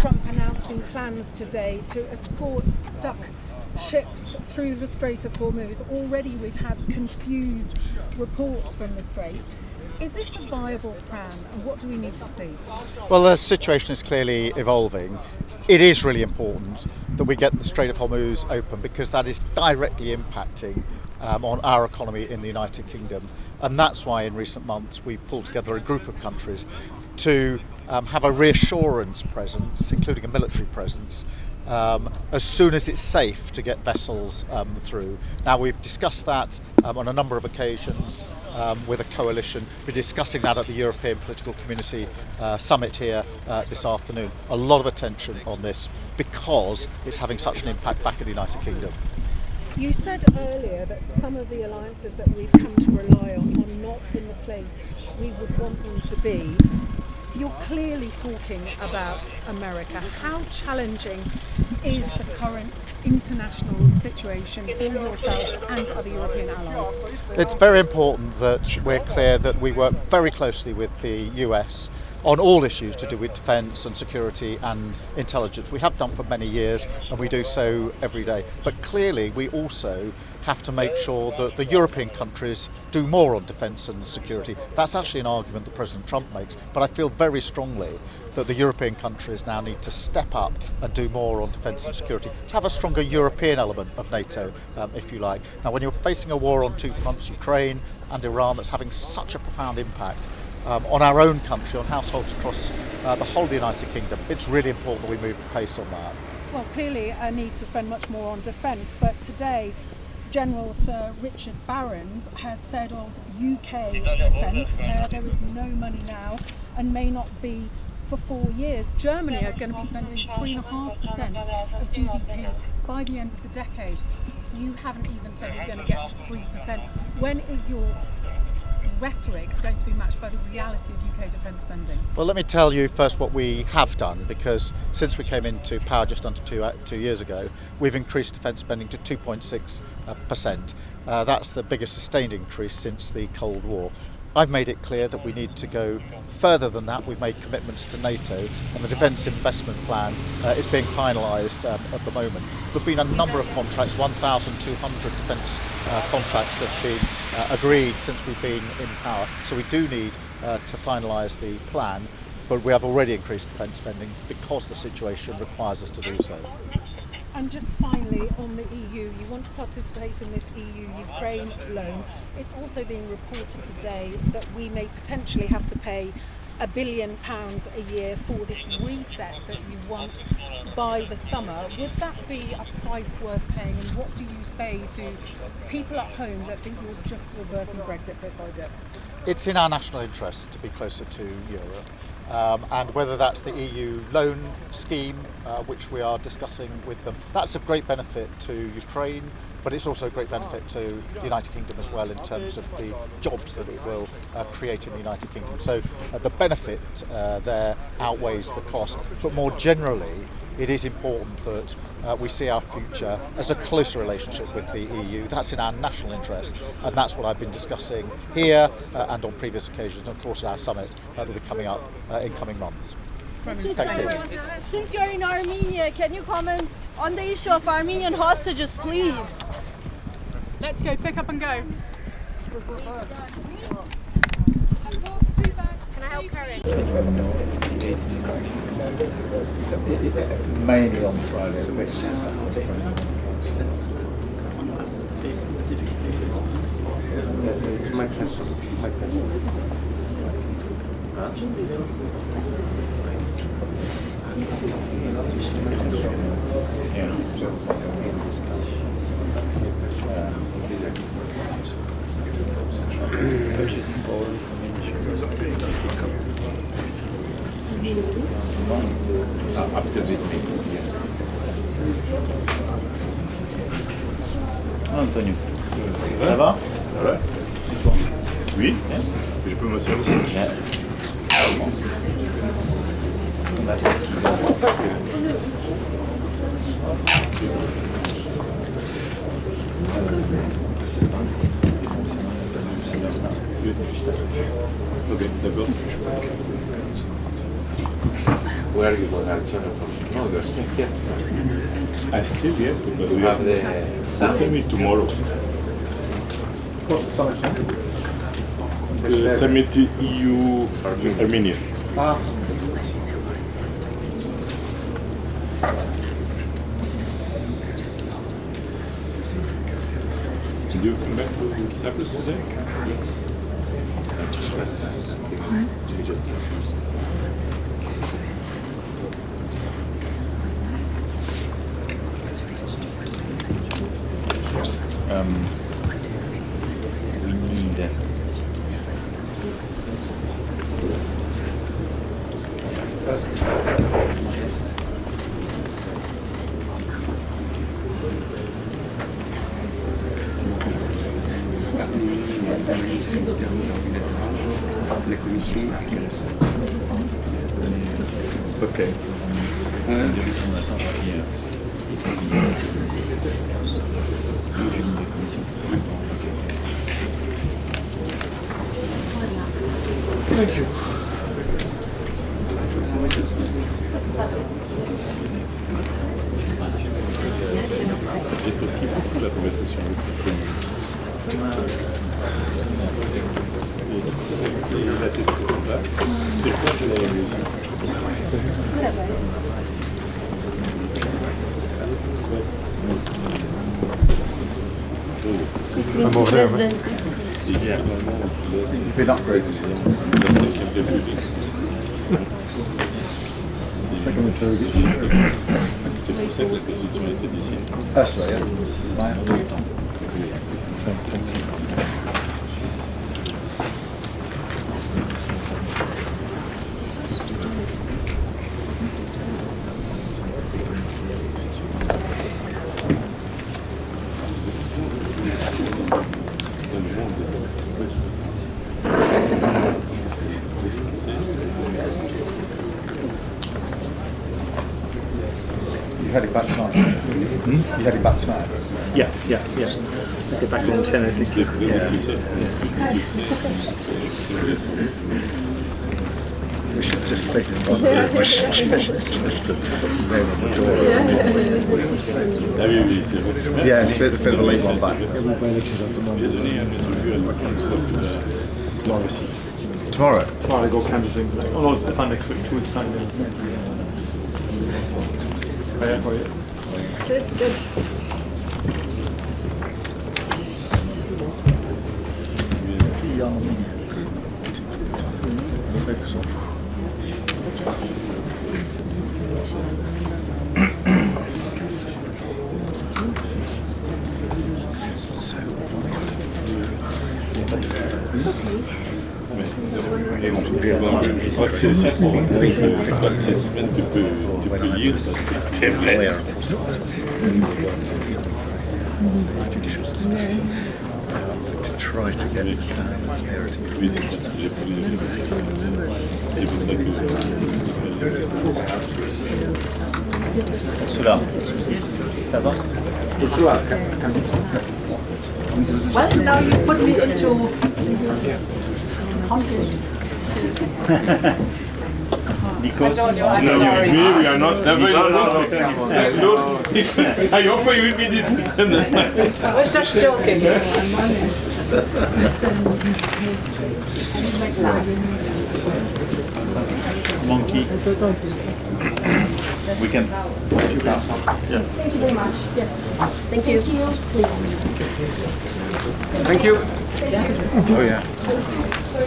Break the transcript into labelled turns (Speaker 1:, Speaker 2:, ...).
Speaker 1: Trump announcing plans today to escort stuck ships through the Strait of Hormuz. Already we've had confused reports from the Strait. Is this a viable plan, and what do we need to see?
Speaker 2: Well, the situation is clearly evolving. It is really important that we get the Strait of Hormuz open because that is directly impacting on our economy in the United Kingdom. And that's why in recent months we pulled together a group of countries to have a reassurance presence, including a military presence, as soon as it's safe to get vessels through. Now, we've discussed that on a number of occasions with a coalition. We're discussing that at the European Political Community Summit here this afternoon. A lot of attention on this because it's having such an impact back in the United Kingdom.
Speaker 1: You said earlier that some of the alliances that we've come to rely on are not in the place we would want them to be. You're clearly talking about America. How challenging is the current international situation for yourself and other European allies?
Speaker 2: It's very important that we're clear that we work very closely with the US on all issues to do with defence and security and intelligence. We have done for many years and we do so every day. But clearly we also have to make sure that the European countries do more on defence and security. That's actually an argument that President Trump makes, but I feel very strongly that the European countries now need to step up and do more on defence and security, to have a stronger European element of NATO, if you like. Now, when you're facing a war on two fronts, Ukraine and Iran, that's having such a profound impact on our own country, on households across the whole of the United Kingdom, it's really important that we move at pace on that.
Speaker 1: Well, clearly a need to spend much more on defence, but today General Sir Richard Barrons has said of UK defence, there is no money now and may not be for 4 years. Germany are going to be spending 3.5% of GDP by the end of the decade. You haven't even said you're going to get to 3%. When is your rhetoric going to be matched by the reality of UK defence spending?
Speaker 2: Well, let me tell you first what we have done, because since we came into power just under two years ago, we've increased defence spending to 2.6%. That's the biggest sustained increase since the Cold War. I've made it clear that we need to go further than that. We've made commitments to NATO, and the Defence Investment Plan is being finalised at the moment. There have been a number of contracts, 1,200 defence contracts have been agreed since we've been in power. So we do need to finalise the plan, but we have already increased defence spending because the situation requires us to do so.
Speaker 1: And just finally, on the EU, you want to participate in this EU-Ukraine loan. It's also being reported today that we may potentially have to pay £1 billion a year for this reset that you want by the summer. Would that be a price worth paying? And what do you say to people at home that think you're just reversing Brexit bit by bit?
Speaker 2: It's in our national interest to be closer to Europe. And whether that's the EU loan scheme, which we are discussing with them, that's of great benefit to Ukraine, but it's also a great benefit to the United Kingdom as well in terms of the jobs that it will create in the United Kingdom. So the benefit there outweighs the cost, but more generally it is important that we see our future as a closer relationship with the EU. That's in our national interest, and that's what I've been discussing here and on previous occasions, and of course at our summit that will be coming up in coming months. Thank you.
Speaker 3: Since you're in Armenia, can you comment on the issue of Armenian hostages, please?
Speaker 1: Let's go, pick up and go.
Speaker 3: Can I help carry?
Speaker 2: Mainly on Friday.
Speaker 4: Which is important. After the meeting, yes. Antonio, ça va?
Speaker 5: Ouais. Oui. Je peux m'asseoir aussi. Ok, d'accord.
Speaker 4: Where you will have channel from? No, you're still here.
Speaker 5: I still yes, but
Speaker 4: You
Speaker 5: we
Speaker 4: have
Speaker 5: have
Speaker 4: the
Speaker 5: the summit tomorrow.
Speaker 2: What's the summit?
Speaker 5: The summit EU Armenian. Did you come back to Cyprus today? We need okay. Thank you. J'ai aussi beaucoup la conversation avec le Premier ministre. Et là, c'est très sympa. Et je crois que la réalisation.
Speaker 6: Between two residences.
Speaker 5: C'est hier, normalement, là, c'est
Speaker 2: You've been upgraded.
Speaker 5: la cinquième république. C'est pour ça que la Constitution a été dessinée.
Speaker 2: That's right, yeah. Right. You heading back tonight? You heading back tonight?
Speaker 7: Yeah. Get back on 10, I think.
Speaker 2: We should just stick it on the room. We should just name on the door.
Speaker 5: Ah oui, oui, c'est vrai.
Speaker 2: Yeah, it's a bit of a late one back.
Speaker 5: J'ai donné un interview à la
Speaker 2: Tomorrow?
Speaker 7: Tomorrow I go canvassing. Oh no, it's not next week, 2 weeks time. Yeah, how are you?
Speaker 3: Good.
Speaker 2: The Armenian. Focus on.
Speaker 5: Je crois que c'est pour je crois que cette semaine tu peux lire parce que c'est vrai.
Speaker 2: To try to get the standards parity.
Speaker 5: Oui, c'est ça. J'ai pas lu le c'est pour ça que
Speaker 7: Cela. Ça va?
Speaker 8: Well, now you put me into conflict.
Speaker 7: Because
Speaker 8: I don't know, I'm
Speaker 5: no,
Speaker 8: sorry.
Speaker 5: with me, we are not never in conflict. No, if I offer you immediately.
Speaker 8: I was just joking.
Speaker 7: monkey. We can.
Speaker 3: Thank you very much. Yes. Thank you. Please.
Speaker 7: Thank you.
Speaker 2: Oh yeah.